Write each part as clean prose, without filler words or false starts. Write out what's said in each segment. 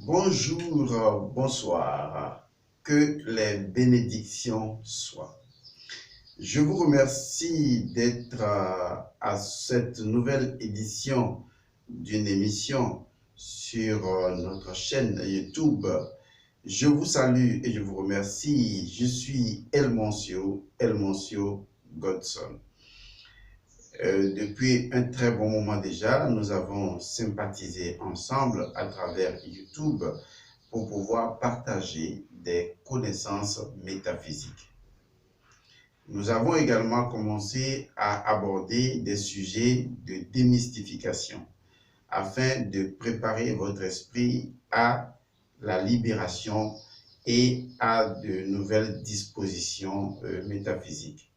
Bonjour, bonsoir, que les bénédictions soient. Je vous remercie d'être à cette nouvelle édition d'une émission sur notre chaîne YouTube. Je vous salue et je vous remercie. Je suis El Moncio Godson. Depuis un très bon moment déjà, nous avons sympathisé ensemble à travers YouTube pour pouvoir partager des connaissances métaphysiques. Nous avons également commencé à aborder des sujets de démystification afin de préparer votre esprit à la libération et à de nouvelles dispositions métaphysiques.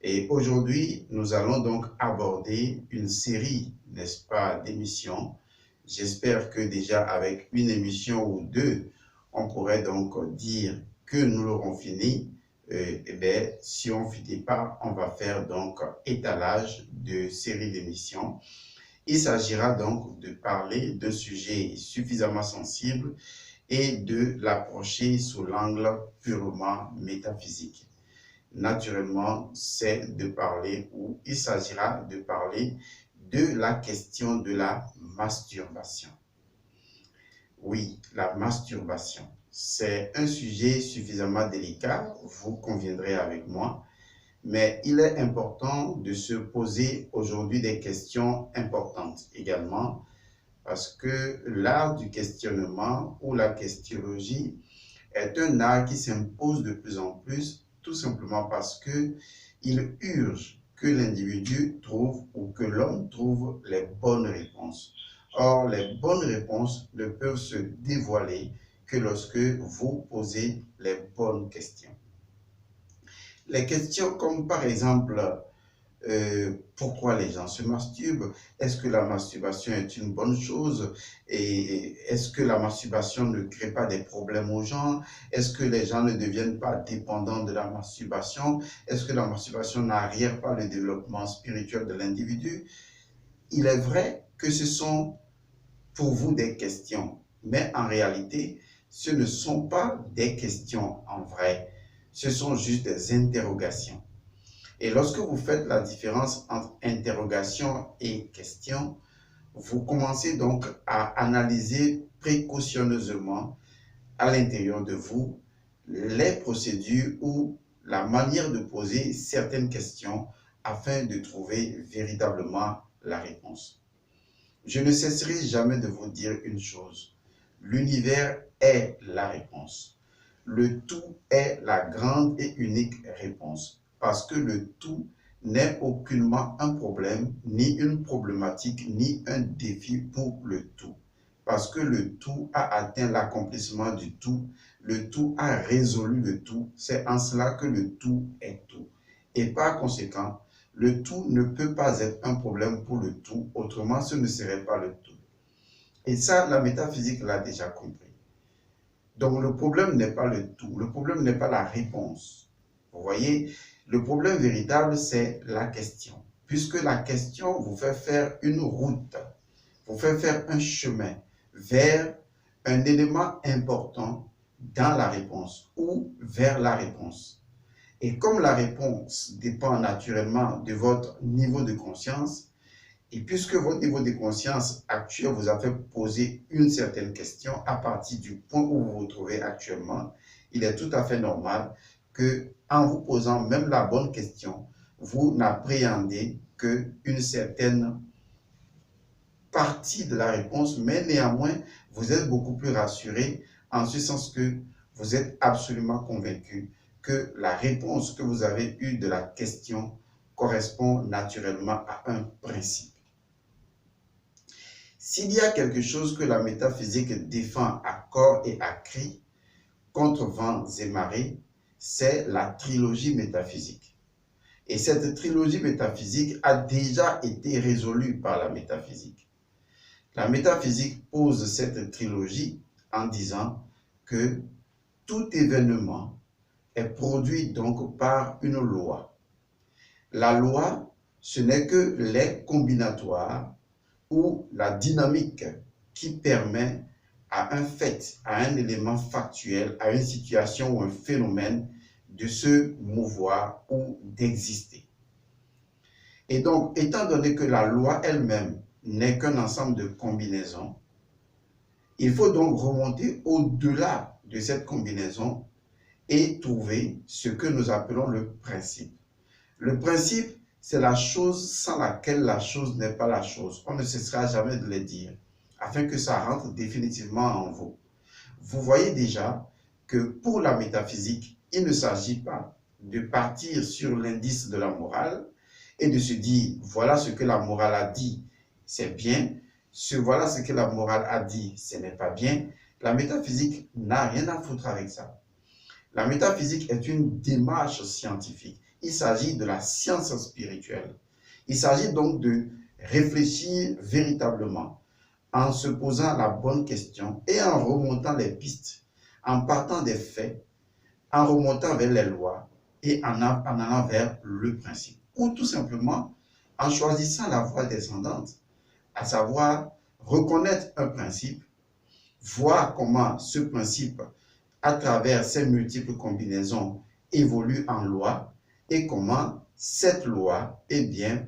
Et aujourd'hui, nous allons donc aborder une série, n'est-ce pas, d'émissions. J'espère que déjà avec une émission ou deux, on pourrait donc dire que nous l'aurons fini. Si on ne finit pas, on va faire donc étalage de série d'émissions. Il s'agira donc de parler de sujets suffisamment sensibles et de l'approcher sous l'angle purement métaphysique. Naturellement, c'est de parler, ou il s'agira de parler de la question de la masturbation. Oui, la masturbation, c'est un sujet suffisamment délicat, vous conviendrez avec moi, mais il est important de se poser aujourd'hui des questions importantes également, parce que l'art du questionnement ou la questionologie est un art qui s'impose de plus en plus, tout simplement parce qu'il urge que l'individu trouve ou que l'homme trouve les bonnes réponses. Or, les bonnes réponses ne peuvent se dévoiler que lorsque vous posez les bonnes questions. Les questions comme par exemple, pourquoi les gens se masturbent? Est-ce que la masturbation est une bonne chose? Et est-ce que la masturbation ne crée pas des problèmes aux gens? Est-ce que les gens ne deviennent pas dépendants de la masturbation? Est-ce que la masturbation n'arrière pas le développement spirituel de l'individu? Il est vrai que ce sont pour vous des questions, mais en réalité, ce ne sont pas des questions en vrai, ce sont juste des interrogations. Et lorsque vous faites la différence entre interrogation et question, vous commencez donc à analyser précautionneusement à l'intérieur de vous les procédures ou la manière de poser certaines questions afin de trouver véritablement la réponse. Je ne cesserai jamais de vous dire une chose. L'univers est la réponse. Le tout est la grande et unique réponse. Parce que le tout n'est aucunement un problème, ni une problématique, ni un défi pour le tout. Parce que le tout a atteint l'accomplissement du tout, le tout a résolu le tout. C'est en cela que le tout est tout. Et par conséquent, le tout ne peut pas être un problème pour le tout, autrement ce ne serait pas le tout. Et ça, la métaphysique l'a déjà compris. Donc le problème n'est pas le tout, le problème n'est pas la réponse. Vous voyez, le problème véritable, c'est la question. Puisque la question vous fait faire une route, vous fait faire un chemin vers un élément important dans la réponse ou vers la réponse. Et comme la réponse dépend naturellement de votre niveau de conscience, et puisque votre niveau de conscience actuel vous a fait poser une certaine question à partir du point où vous vous trouvez actuellement, il est tout à fait normal que, en vous posant même la bonne question, vous n'appréhendez qu'une certaine partie de la réponse, mais néanmoins, vous êtes beaucoup plus rassuré en ce sens que vous êtes absolument convaincu que la réponse que vous avez eue de la question correspond naturellement à un principe. S'il y a quelque chose que la métaphysique défend à corps et à cri, contre vents et marées, c'est la trilogie métaphysique. Et cette trilogie métaphysique a déjà été résolue par la métaphysique. La métaphysique pose cette trilogie en disant que tout événement est produit donc par une loi. La loi, ce n'est que les combinatoires ou la dynamique qui permet à un fait, à un élément factuel, à une situation ou un phénomène de se mouvoir ou d'exister. Et donc, étant donné que la loi elle-même n'est qu'un ensemble de combinaisons, il faut donc remonter au-delà de cette combinaison et trouver ce que nous appelons le principe. Le principe, c'est la chose sans laquelle la chose n'est pas la chose. On ne cessera jamais de le dire, afin que ça rentre définitivement en vous. Vous voyez déjà que pour la métaphysique, il ne s'agit pas de partir sur l'indice de la morale et de se dire, voilà ce que la morale a dit, c'est bien, voilà ce que la morale a dit, ce n'est pas bien. La métaphysique n'a rien à foutre avec ça. La métaphysique est une démarche scientifique. Il s'agit de la science spirituelle. Il s'agit donc de réfléchir véritablement en se posant la bonne question et en remontant les pistes, en partant des faits, en remontant vers les lois et en allant vers le principe. Ou tout simplement en choisissant la voie descendante, à savoir reconnaître un principe, voir comment ce principe, à travers ses multiples combinaisons, évolue en loi et comment cette loi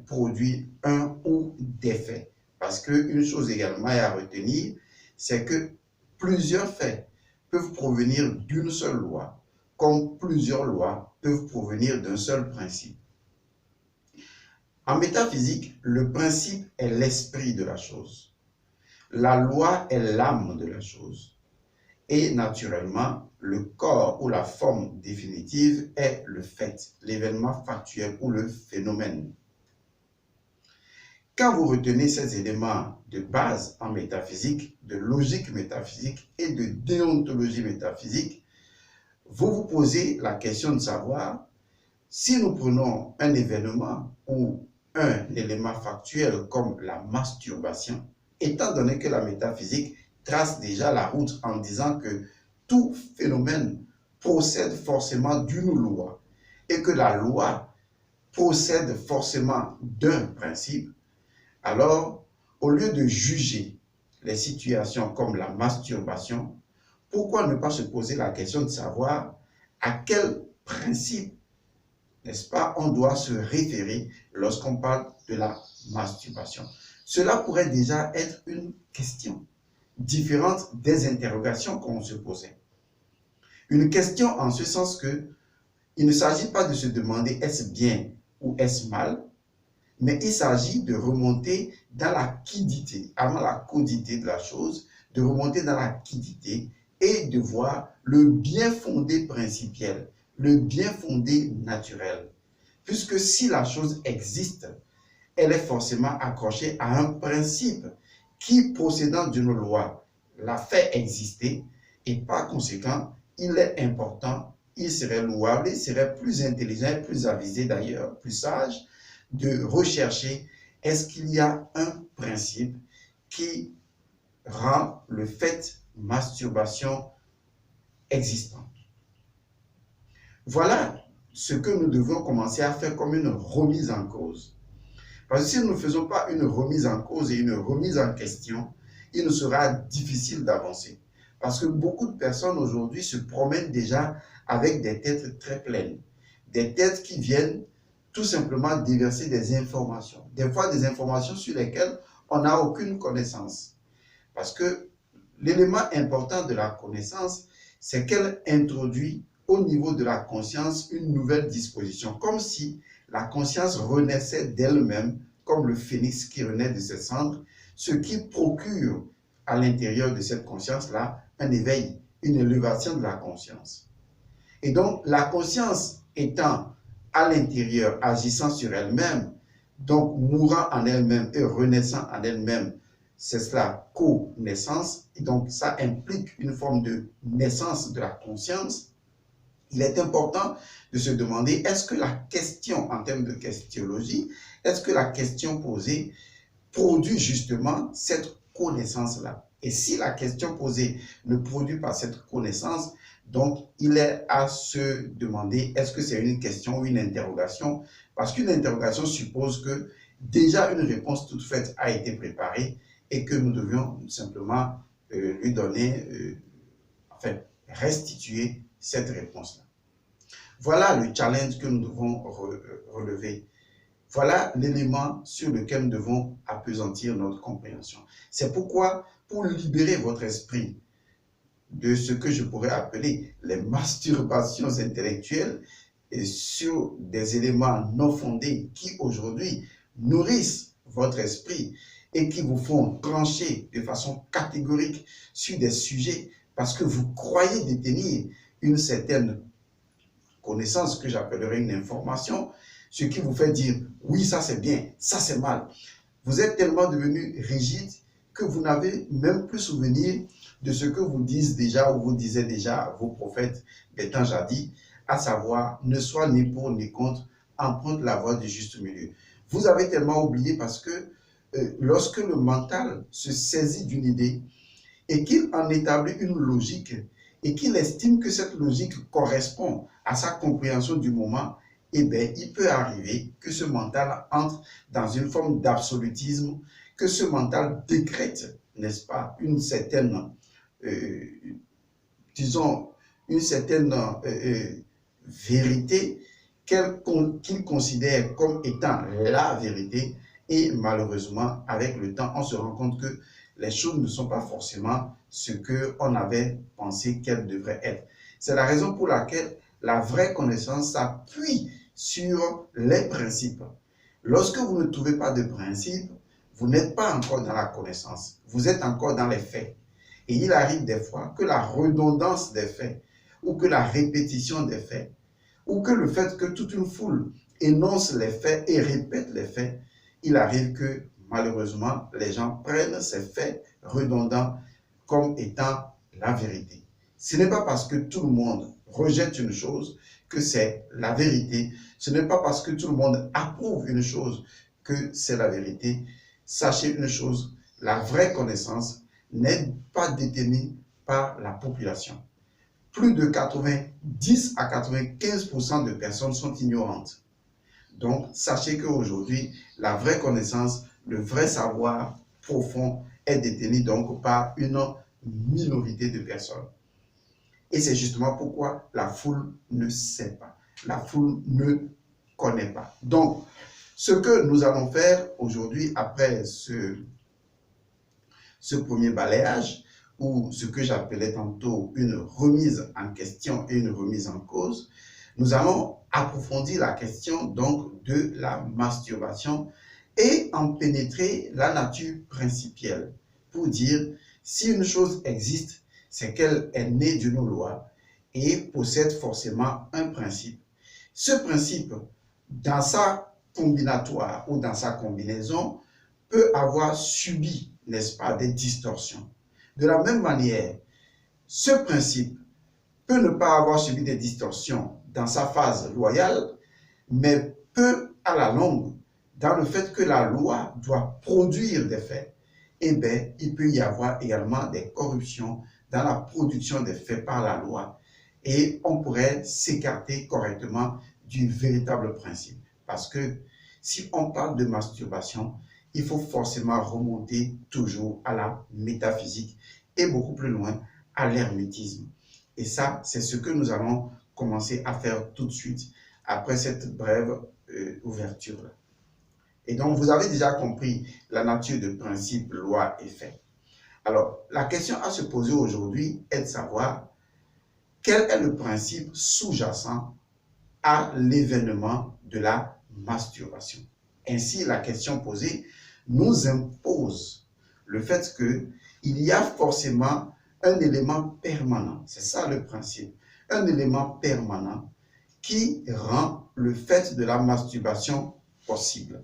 produit un ou des faits. Parce qu'une chose également à retenir, c'est que plusieurs faits peuvent provenir d'une seule loi, comme plusieurs lois peuvent provenir d'un seul principe. En métaphysique, le principe est l'esprit de la chose. La loi est l'âme de la chose. Et naturellement, le corps ou la forme définitive est le fait, l'événement factuel ou le phénomène. Quand vous retenez ces éléments de base en métaphysique, de logique métaphysique et de déontologie métaphysique, vous vous posez la question de savoir si nous prenons un événement ou un élément factuel comme la masturbation, étant donné que la métaphysique trace déjà la route en disant que tout phénomène procède forcément d'une loi et que la loi procède forcément d'un principe, alors au lieu de juger les situations comme la masturbation, pourquoi ne pas se poser la question de savoir à quel principe, n'est-ce pas, on doit se référer lorsqu'on parle de la masturbation. Cela pourrait déjà être une question différente des interrogations qu'on se posait. Une question en ce sens que il ne s'agit pas de se demander est-ce bien ou est-ce mal, mais il s'agit de remonter dans la quiddité, avant la codité de la chose, de remonter dans la quiddité et de voir le bien fondé principiel, le bien fondé naturel. Puisque si la chose existe, elle est forcément accrochée à un principe qui, procédant d'une loi, la fait exister et par conséquent, il est important, il serait louable, il serait plus intelligent, plus avisé d'ailleurs, plus sage, de rechercher est-ce qu'il y a un principe qui rend le fait masturbation existant. Voilà ce que nous devons commencer à faire comme une remise en cause. Parce que si nous ne faisons pas une remise en cause et une remise en question, il nous sera difficile d'avancer. Parce que beaucoup de personnes aujourd'hui se promènent déjà avec des têtes très pleines. Des têtes qui viennent tout simplement déverser des informations. Des fois des informations sur lesquelles on n'a aucune connaissance. Parce que l'élément important de la connaissance, c'est qu'elle introduit au niveau de la conscience une nouvelle disposition. Comme si la conscience renaissait d'elle-même, comme le phénix qui renaît de ses cendres, ce qui procure à l'intérieur de cette conscience-là un éveil, une élévation de la conscience. Et donc, la conscience étant à l'intérieur, agissant sur elle-même, donc mourant en elle-même et renaissant en elle-même, c'est cela, co-naissance, et donc ça implique une forme de naissance de la conscience. Il est important de se demander, est-ce que la question, en termes de questionologie, est-ce que la question posée produit justement cette connaissance-là? Et si la question posée ne produit pas cette connaissance, donc il est à se demander, est-ce que c'est une question ou une interrogation? Parce qu'une interrogation suppose que déjà une réponse toute faite a été préparée et que nous devions simplement lui donner, enfin, restituer cette réponse-là. Voilà le challenge que nous devons relever. Voilà l'élément sur lequel nous devons appesantir notre compréhension. C'est pourquoi, pour libérer votre esprit de ce que je pourrais appeler les masturbations intellectuelles et sur des éléments non fondés qui aujourd'hui nourrissent votre esprit et qui vous font trancher de façon catégorique sur des sujets parce que vous croyez détenir une certaine connaissance que j'appellerais une information, ce qui vous fait dire oui, ça c'est bien, ça c'est mal. Vous êtes tellement devenu rigide que vous n'avez même plus souvenir de ce que vous disent déjà ou vous disaient déjà vos prophètes des temps jadis, à savoir ne sois ni pour ni contre, emprunte la voie du juste milieu. Vous avez tellement oublié parce que lorsque le mental se saisit d'une idée et qu'il en établit une logique et qu'il estime que cette logique correspond à sa compréhension du moment, eh bien, il peut arriver que ce mental entre dans une forme d'absolutisme, que ce mental décrète, n'est-ce pas, une certaine, disons, une certaine vérité qu'il considère comme étant la vérité. Et malheureusement, avec le temps, on se rend compte que les choses ne sont pas forcément ce qu'on avait pensé qu'elles devraient être. C'est la raison pour laquelle la vraie connaissance s'appuie sur les principes. Lorsque vous ne trouvez pas de principes, vous n'êtes pas encore dans la connaissance, vous êtes encore dans les faits. Et il arrive des fois que la redondance des faits, ou que la répétition des faits, ou que le fait que toute une foule énonce les faits et répète les faits, il arrive que malheureusement, les gens prennent ces faits redondants comme étant la vérité. Ce n'est pas parce que tout le monde rejette une chose que c'est la vérité. Ce n'est pas parce que tout le monde approuve une chose que c'est la vérité. Sachez une chose, la vraie connaissance n'est pas détenue par la population. Plus de 90 à 95% de personnes sont ignorantes. Donc, sachez qu'aujourd'hui, la vraie connaissance, le vrai savoir profond est détenu donc par une minorité de personnes. Et c'est justement pourquoi la foule ne sait pas, la foule ne connaît pas. Donc, ce que nous allons faire aujourd'hui, après ce premier balayage, ou ce que j'appelais tantôt une remise en question et une remise en cause, nous allons approfondir la question donc de la masturbation et en pénétrer la nature principielle pour dire si une chose existe, c'est qu'elle est née d'une loi et possède forcément un principe. Ce principe, dans sa combinatoire ou dans sa combinaison, peut avoir subi, n'est-ce pas, des distorsions. De la même manière, ce principe peut ne pas avoir subi des distorsions dans sa phase loyale, mais peut, à la longue, dans le fait que la loi doit produire des faits, eh bien, il peut y avoir également des corruptions dans la production des faits par la loi. Et on pourrait s'écarter correctement du véritable principe. Parce que si on parle de masturbation, il faut forcément remonter toujours à la métaphysique et beaucoup plus loin à l'hermétisme. Et ça, c'est ce que nous allons commencer à faire tout de suite après cette brève ouverture-là. Et donc, vous avez déjà compris la nature de principe, loi et fait. Alors, la question à se poser aujourd'hui est de savoir quel est le principe sous-jacent à l'événement de la masturbation. Ainsi, la question posée nous impose le fait qu'il y a forcément un élément permanent, c'est ça le principe, un élément permanent qui rend le fait de la masturbation possible.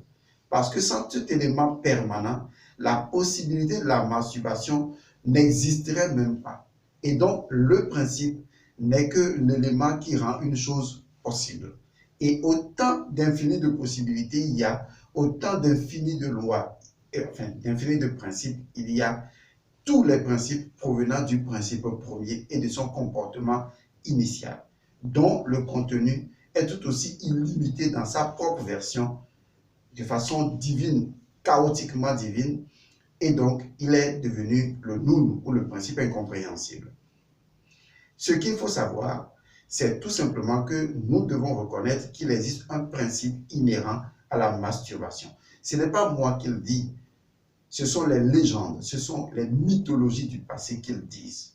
Parce que sans cet élément permanent, la possibilité de la masturbation n'existerait même pas. Et donc, le principe n'est que l'élément qui rend une chose possible. Et autant d'infini de possibilités il y a, autant d'infini de lois, enfin d'infini de principes, il y a tous les principes provenant du principe premier et de son comportement initial, dont le contenu est tout aussi illimité dans sa propre version, de façon divine, chaotiquement divine, Et donc, il est devenu le Nun ou le principe incompréhensible. Ce qu'il faut savoir, c'est tout simplement que nous devons reconnaître qu'il existe un principe inhérent à la masturbation. Ce n'est pas moi qui le dis, ce sont les légendes, ce sont les mythologies du passé qui le disent.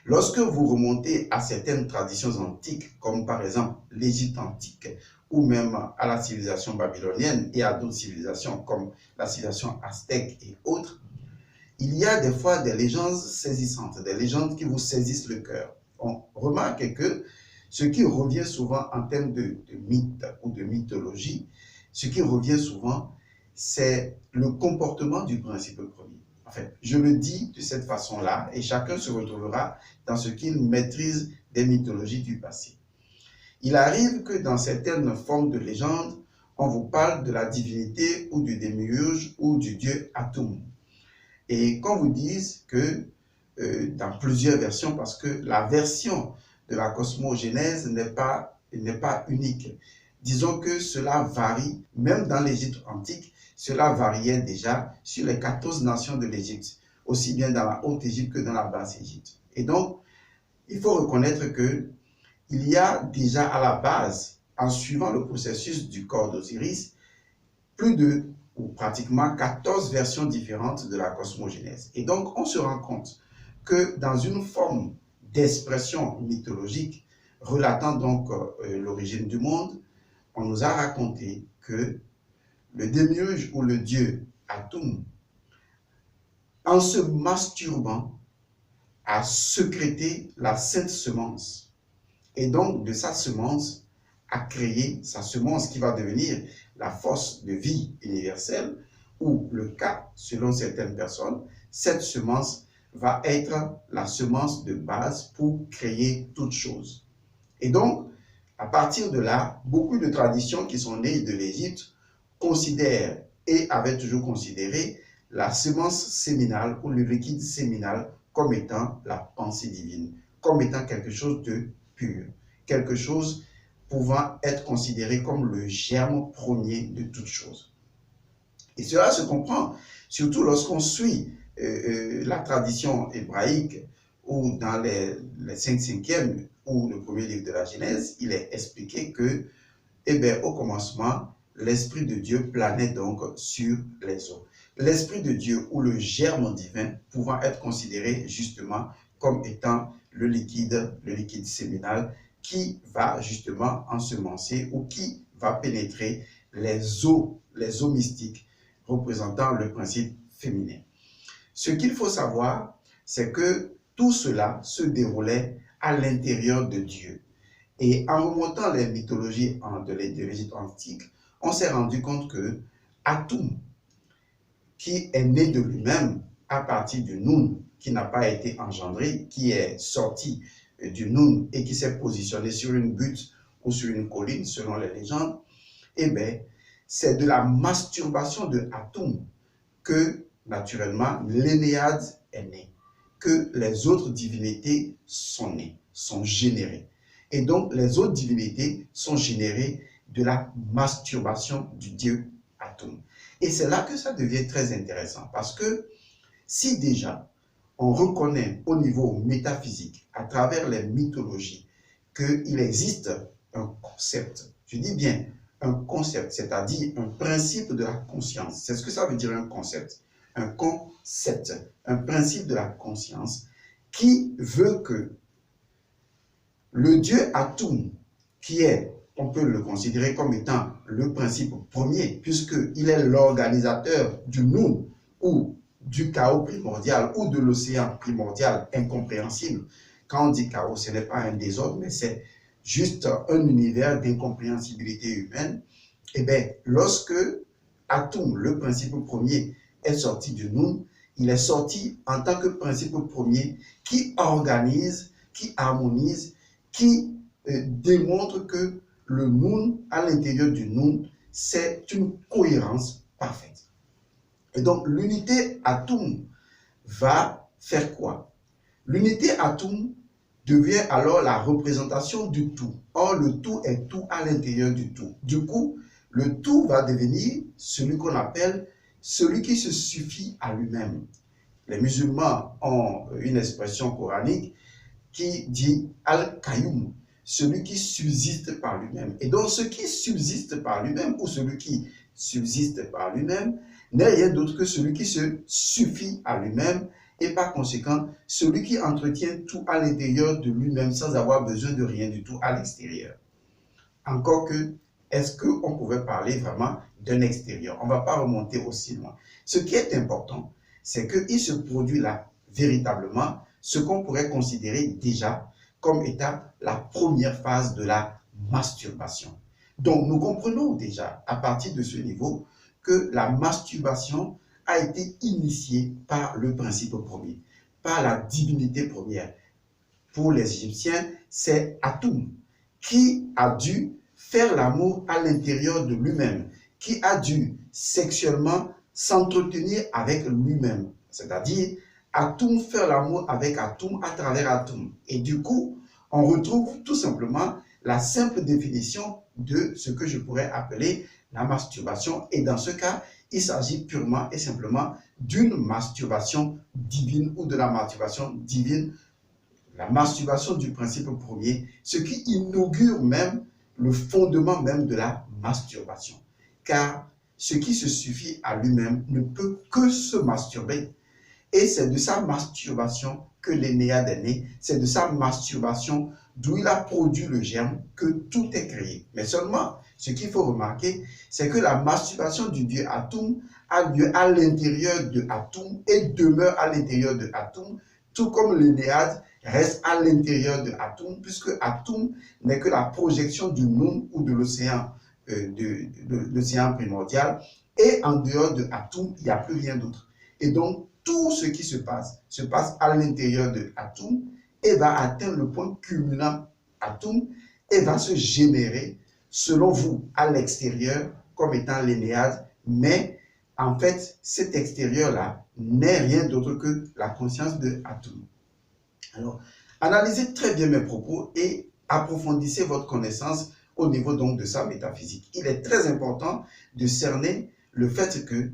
Lorsque vous remontez à certaines traditions antiques, comme par exemple l'Égypte antique, ou même à la civilisation babylonienne et à d'autres civilisations comme la civilisation aztèque et autres, il y a des fois des légendes saisissantes, des légendes qui vous saisissent le cœur. On remarque que ce qui revient souvent en termes de mythe ou de mythologie, ce qui revient souvent, c'est le comportement du principe premier. En fait, je le dis de cette façon-là et chacun se retrouvera dans ce qu'il maîtrise des mythologies du passé. Il arrive que dans certaines formes de légendes, on vous parle de la divinité ou du démiurge ou du dieu Atum. Et qu'on vous dise que dans plusieurs versions, parce que la version de la cosmogénèse n'est pas unique. Disons que cela varie, même dans l'Égypte antique, cela variait déjà sur les 14 nations de l'Égypte, aussi bien dans la Haute-Égypte que dans la Basse-Égypte. Et donc, il faut reconnaître que il y a déjà à la base, en suivant le processus du corps d'Osiris, plus de, ou pratiquement 14 versions différentes de la cosmogénèse. Et donc, on se rend compte que dans une forme d'expression mythologique relatant donc l'origine du monde, on nous a raconté que le démiurge ou le dieu Atum, en se masturbant, a sécrété la sainte semence. Et donc, de sa semence, a créé sa semence qui va devenir la force de vie universelle, ou le cas, selon certaines personnes, cette semence va être la semence de base pour créer toute chose. Et donc, à partir de là, beaucoup de traditions qui sont nées de l'Égypte considèrent et avaient toujours considéré la semence séminale ou le liquide séminal comme étant la pensée divine, comme étant quelque chose de pur, quelque chose pouvant être considéré comme le germe premier de toute chose. Et cela se comprend, surtout lorsqu'on suit la tradition hébraïque, ou dans les 5e ou le premier livre de la Genèse, il est expliqué que, au commencement, l'Esprit de Dieu planait donc sur les eaux. L'Esprit de Dieu ou le germe divin pouvant être considéré justement comme étant le liquide séminal qui va justement ensemencer ou qui va pénétrer les eaux mystiques représentant le principe féminin. Ce qu'il faut savoir, c'est que tout cela se déroulait à l'intérieur de Dieu. Et en remontant les mythologies de l'Égypte antique, on s'est rendu compte que Atum, qui est né de lui-même à partir du Nun, qui n'a pas été engendré, qui est sorti du Nun et qui s'est positionné sur une butte ou sur une colline, selon les légendes, c'est de la masturbation de Atum que, naturellement, l'Énéade est née, que les autres divinités sont nées, sont générées. Et donc, les autres divinités sont générées de la masturbation du dieu Atum. Et c'est là que ça devient très intéressant, parce que si déjà on reconnaît au niveau métaphysique, à travers les mythologies, qu'il existe un concept, je dis bien un concept, c'est-à-dire un principe de la conscience. C'est ce que ça veut dire un concept. Un concept, un principe de la conscience qui veut que le dieu Atum, qui est, on peut le considérer comme étant le principe premier, puisqu'il est l'organisateur du Nun ou du chaos primordial ou de l'océan primordial incompréhensible. Quand on dit chaos, ce n'est pas un désordre, mais c'est juste un univers d'incompréhensibilité humaine. Lorsque Atum, le principe premier, est sorti du Nun, il est sorti en tant que principe premier qui organise, qui harmonise, qui démontre que le Nun, à l'intérieur du Nun, c'est une cohérence parfaite. Et donc, l'unité Atum va faire quoi? L'unité Atum devient alors la représentation du tout. Or, le tout est tout à l'intérieur du tout. Du coup, le tout va devenir celui qu'on appelle celui qui se suffit à lui-même. Les musulmans ont une expression coranique qui dit Al-Qayyum, celui qui subsiste par lui-même. Et donc, ce qui subsiste par lui-même, ou celui qui subsiste par lui-même, n'est rien d'autre que celui qui se suffit à lui-même, et par conséquent, celui qui entretient tout à l'intérieur de lui-même sans avoir besoin de rien du tout à l'extérieur. Encore que, est-ce qu'on pouvait parler vraiment d'un extérieur? On ne va pas remonter aussi loin. Ce qui est important, c'est qu'il se produit là, véritablement, ce qu'on pourrait considérer déjà comme étant la première phase de la masturbation. Donc, nous comprenons déjà, à partir de ce niveau, que la masturbation a été initiée par le principe premier, par la divinité première. Pour les Égyptiens, c'est Atum, qui a dû faire l'amour à l'intérieur de lui-même, qui a dû sexuellement s'entretenir avec lui-même, c'est-à-dire Atum faire l'amour avec Atum à travers Atum. Et du coup, on retrouve tout simplement la simple définition de ce que je pourrais appeler la masturbation. Et dans ce cas, il s'agit purement et simplement d'une masturbation divine ou de la masturbation divine, la masturbation du principe premier, ce qui inaugure même le fondement même de la masturbation. Car ce qui se suffit à lui-même ne peut que se masturber. Et c'est de sa masturbation que l'Énéade est né. C'est de sa masturbation d'où il a produit le germe que tout est créé. Mais seulement, ce qu'il faut remarquer, c'est que la masturbation du dieu Atum a lieu à l'intérieur de Atum et demeure à l'intérieur de Atum, tout comme l'Énéade reste à l'intérieur de Atum, puisque Atum n'est que la projection du Nun ou de l'océan primordial. Et en dehors de Atum, il n'y a plus rien d'autre. Et donc, tout ce qui se passe à l'intérieur de Atum et va atteindre le point culminant Atum et va se générer, selon vous, à l'extérieur comme étant l'Énéade. Mais en fait, cet extérieur-là n'est rien d'autre que la conscience de Atum. Alors, analysez très bien mes propos et approfondissez votre connaissance au niveau donc de sa métaphysique. Il est très important de cerner le fait que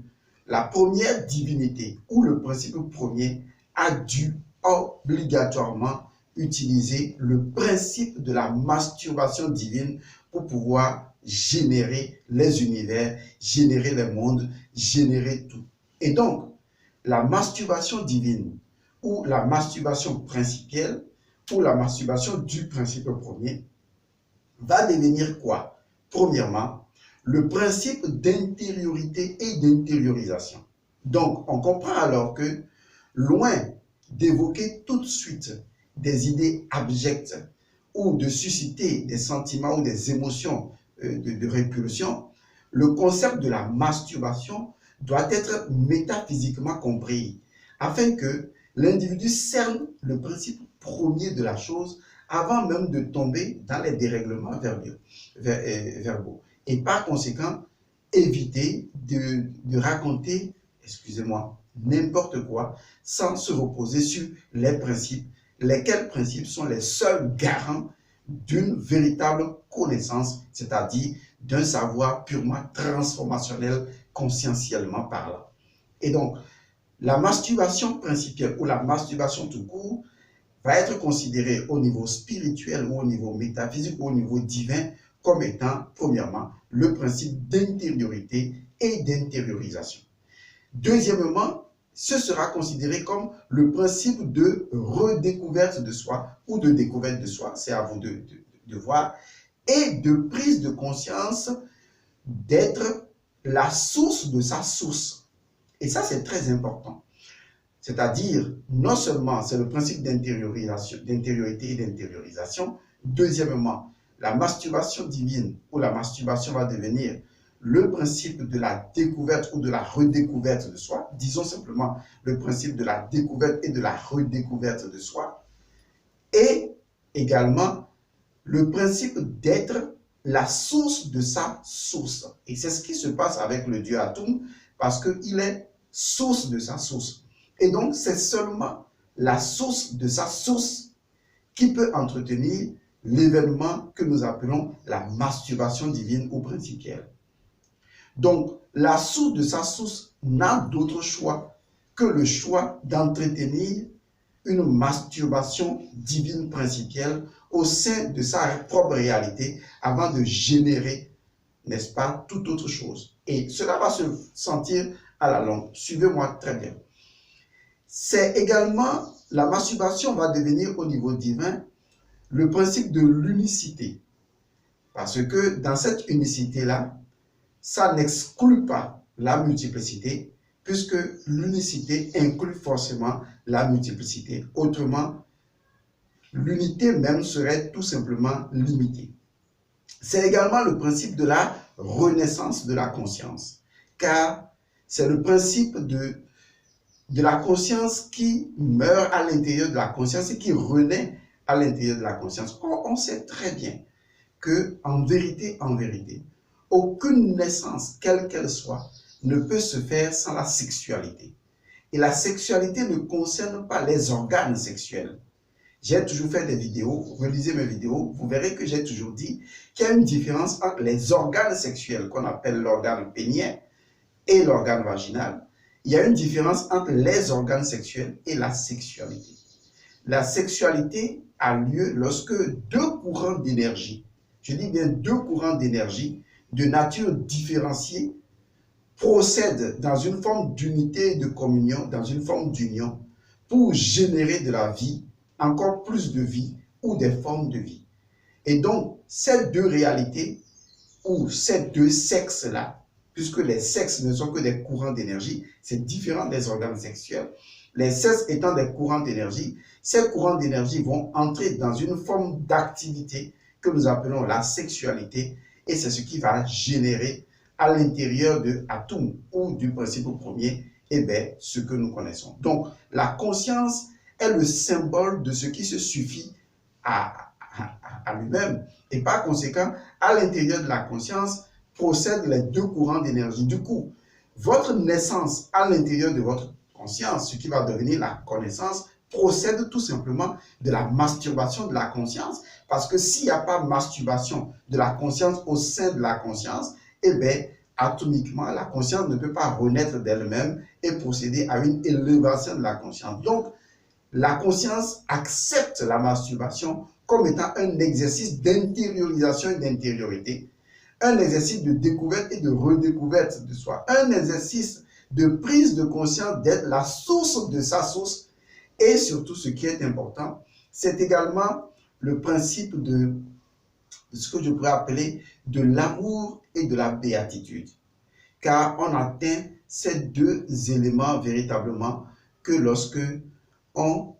la première divinité ou le principe premier a dû obligatoirement utiliser le principe de la masturbation divine pour pouvoir générer les univers, générer les mondes, générer tout. Et donc, la masturbation divine ou la masturbation principielle ou la masturbation du principe premier va devenir quoi? Premièrement, le principe d'intériorité et d'intériorisation. Donc, on comprend alors que, loin d'évoquer tout de suite des idées abjectes ou de susciter des sentiments ou des émotions de répulsion, le concept de la masturbation doit être métaphysiquement compris, afin que l'individu cerne le principe premier de la chose avant même de tomber dans les dérèglements verbaux. Et par conséquent, éviter de raconter, excusez-moi, n'importe quoi, sans se reposer sur les principes, lesquels principes sont les seuls garants d'une véritable connaissance, c'est-à-dire d'un savoir purement transformationnel, conscientiellement parlant. Et donc, la masturbation principielle ou la masturbation tout court va être considérée au niveau spirituel ou au niveau métaphysique ou au niveau divin comme étant, premièrement, le principe d'intériorité et d'intériorisation. Deuxièmement, ce sera considéré comme le principe de redécouverte de soi ou de découverte de soi, c'est à vous de voir, et de prise de conscience d'être la source de sa source. Et ça, c'est très important. C'est-à-dire, non seulement c'est le principe d'intériorité et d'intériorisation, deuxièmement, la masturbation divine ou la masturbation va devenir le principe de la découverte ou de la redécouverte de soi, disons simplement le principe de la découverte et de la redécouverte de soi, et également le principe d'être la source de sa source. Et c'est ce qui se passe avec le dieu Atum, parce qu'il est source de sa source. Et donc, c'est seulement la source de sa source qui peut entretenir l'événement que nous appelons la masturbation divine ou principielle. Donc, la source de sa source n'a d'autre choix que le choix d'entretenir une masturbation divine principielle au sein de sa propre réalité avant de générer, n'est-ce pas, toute autre chose. Et cela va se sentir à la longue. Suivez-moi très bien. C'est également, la masturbation va devenir au niveau divin le principe de l'unicité. Parce que dans cette unicité-là, ça n'exclut pas la multiplicité, puisque l'unicité inclut forcément la multiplicité. Autrement, l'unité même serait tout simplement limitée. C'est également le principe de la renaissance de la conscience, car c'est le principe de la conscience qui meurt à l'intérieur de la conscience et qui renaît à l'intérieur de la conscience. Or, on sait très bien que, en vérité, aucune naissance, quelle qu'elle soit, ne peut se faire sans la sexualité. Et la sexualité ne concerne pas les organes sexuels. J'ai toujours fait des vidéos, relisez mes vidéos, vous verrez que j'ai toujours dit qu'il y a une différence entre les organes sexuels qu'on appelle l'organe pénien et l'organe vaginal. Il y a une différence entre les organes sexuels et la sexualité. La sexualité a lieu lorsque deux courants d'énergie, je dis bien deux courants d'énergie de nature différenciée, procèdent dans une forme d'unité et de communion, dans une forme d'union, pour générer de la vie, encore plus de vie ou des formes de vie. Et donc, ces deux réalités ou ces deux sexes-là, puisque les sexes ne sont que des courants d'énergie, c'est différent des organes sexuels. Les sexes étant des courants d'énergie, ces courants d'énergie vont entrer dans une forme d'activité que nous appelons la sexualité, et c'est ce qui va générer à l'intérieur de l'atome ou du principe premier, eh bien, ce que nous connaissons. Donc, la conscience est le symbole de ce qui se suffit à lui-même. Et par conséquent, à l'intérieur de la conscience, procèdent les deux courants d'énergie. Du coup, votre naissance à l'intérieur de votre conscience, ce qui va devenir la connaissance, procède tout simplement de la masturbation de la conscience. Parce que s'il n'y a pas masturbation de la conscience au sein de la conscience, eh bien, atomiquement, la conscience ne peut pas renaître d'elle-même et procéder à une élévation de la conscience. Donc, la conscience accepte la masturbation comme étant un exercice d'intériorisation et d'intériorité, un exercice de découverte et de redécouverte de soi, un exercice de prise de conscience d'être la source de sa source, et surtout ce qui est important, c'est également le principe de ce que je pourrais appeler de l'amour et de la béatitude, car on atteint ces deux éléments véritablement que lorsque on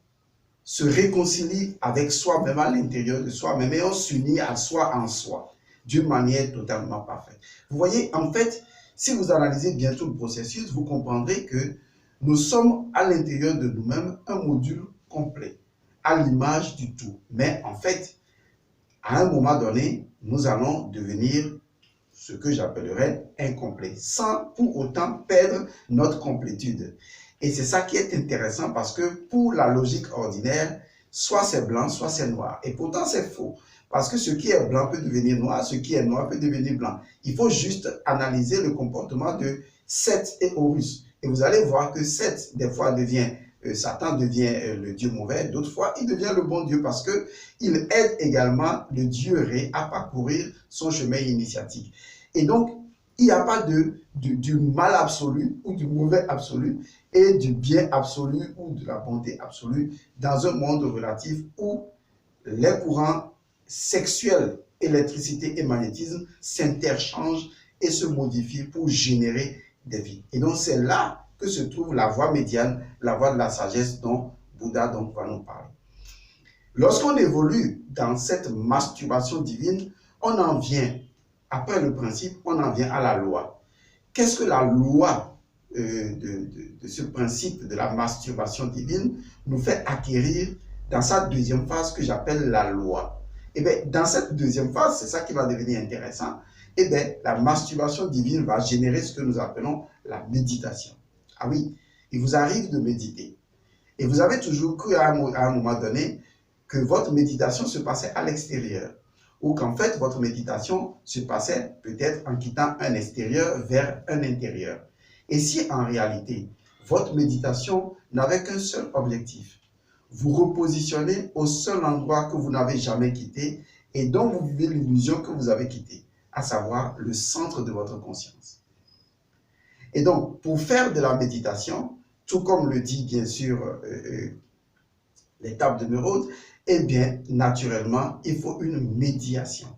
se réconcilie avec soi-même à l'intérieur de soi-même et on s'unit à soi en soi d'une manière totalement parfaite. Vous voyez, en fait, si vous analysez bien tout le processus, vous comprendrez que nous sommes à l'intérieur de nous-mêmes un module complet, à l'image du tout. Mais en fait, à un moment donné, nous allons devenir ce que j'appellerais incomplet, sans pour autant perdre notre complétude. Et c'est ça qui est intéressant parce que pour la logique ordinaire, soit c'est blanc, soit c'est noir. Et pourtant, c'est faux. Parce que ce qui est blanc peut devenir noir, ce qui est noir peut devenir blanc. Il faut juste analyser le comportement de Seth et Horus. Et vous allez voir que Seth, des fois, Satan devient le Dieu mauvais. D'autres fois, il devient le bon Dieu parce qu'il aide également le Dieu Ré à parcourir son chemin initiatique. Et donc, il n'y a pas du mal absolu ou du mauvais absolu et du bien absolu ou de la bonté absolue dans un monde relatif où les courants sexuels, électricité et magnétisme s'interchangent et se modifient pour générer des vies. Et donc, c'est là que se trouve la voie médiane, la voie de la sagesse dont Bouddha donc va nous parler. Lorsqu'on évolue dans cette masturbation divine, on en vient, après le principe, on en vient à la loi. Qu'est-ce que la loi de ce principe de la masturbation divine nous fait acquérir dans sa deuxième phase que j'appelle la loi? Et bien, dans cette deuxième phase, c'est ça qui va devenir intéressant. Et bien, la masturbation divine va générer ce que nous appelons la méditation. Ah oui, il vous arrive de méditer. Et vous avez toujours cru à un moment donné que votre méditation se passait à l'extérieur. ou qu'en fait, votre méditation se passait peut-être en quittant un extérieur vers un intérieur. Et si en réalité, votre méditation n'avait qu'un seul objectif, vous repositionner au seul endroit que vous n'avez jamais quitté et dont vous vivez l'illusion que vous avez quitté, à savoir le centre de votre conscience. Et donc, pour faire de la méditation, tout comme le dit bien sûr l'étape de Merode, eh bien, naturellement, il faut une médiation.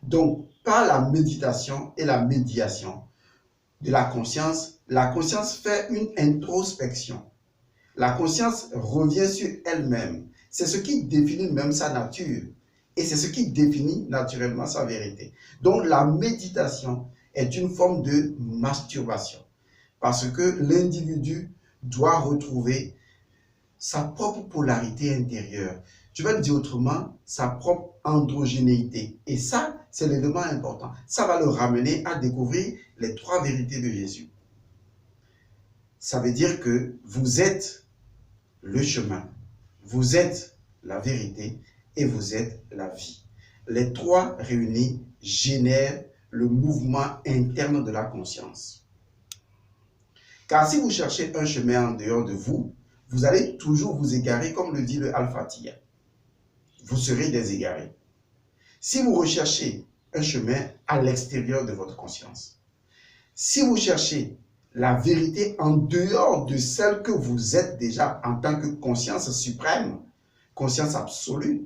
Donc, par la méditation et la médiation de la conscience fait une introspection. La conscience revient sur elle-même. C'est ce qui définit même sa nature. Et c'est ce qui définit naturellement sa vérité. Donc, la méditation est une forme de masturbation. Parce que l'individu doit retrouver sa propre polarité intérieure. Je vais le dire autrement, sa propre androgénéité. Et ça, c'est l'élément important. Ça va le ramener à découvrir les 3 vérités de Jésus. Ça veut dire que vous êtes le chemin, vous êtes la vérité et vous êtes la vie. Les 3 réunis génèrent le mouvement interne de la conscience. Car si vous cherchez un chemin en dehors de vous, vous allez toujours vous égarer, comme le dit le Al-Fatiha. Vous serez déségaré. Si vous recherchez un chemin à l'extérieur de votre conscience, si vous cherchez la vérité en dehors de celle que vous êtes déjà en tant que conscience suprême, conscience absolue,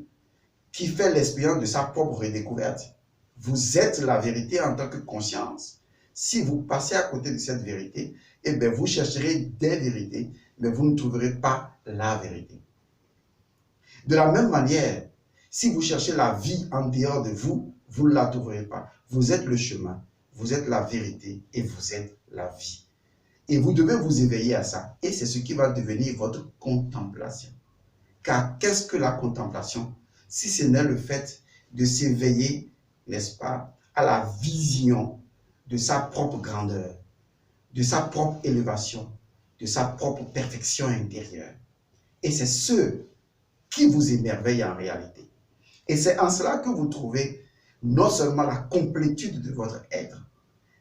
qui fait l'expérience de sa propre redécouverte, vous êtes la vérité en tant que conscience. Si vous passez à côté de cette vérité, eh bien, vous chercherez des vérités, mais vous ne trouverez pas la vérité. De la même manière, si vous cherchez la vie en dehors de vous, vous ne la trouverez pas. Vous êtes le chemin, vous êtes la vérité et vous êtes la vie. Et vous devez vous éveiller à ça. Et c'est ce qui va devenir votre contemplation. Car qu'est-ce que la contemplation? Si ce n'est le fait de s'éveiller, n'est-ce pas, à la vision de sa propre grandeur, de sa propre élévation, de sa propre perfection intérieure. Et c'est ce qui vous émerveille en réalité. Et c'est en cela que vous trouvez non seulement la complétude de votre être,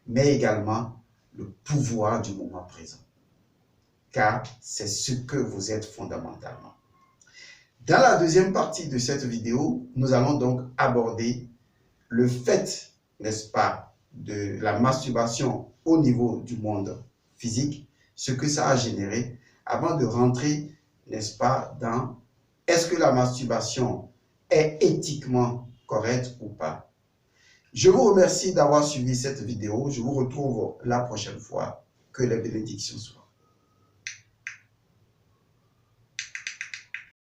mais également le pouvoir du moment présent. Car c'est ce que vous êtes fondamentalement. Dans la deuxième partie de cette vidéo, nous allons donc aborder le fait, n'est-ce pas, de la masturbation au niveau du monde physique, ce que ça a généré, avant de rentrer, n'est-ce pas, dans est-ce que la masturbation est éthiquement correcte ou pas. Je vous remercie d'avoir suivi cette vidéo. Je vous retrouve la prochaine fois. Que les bénédictions soient.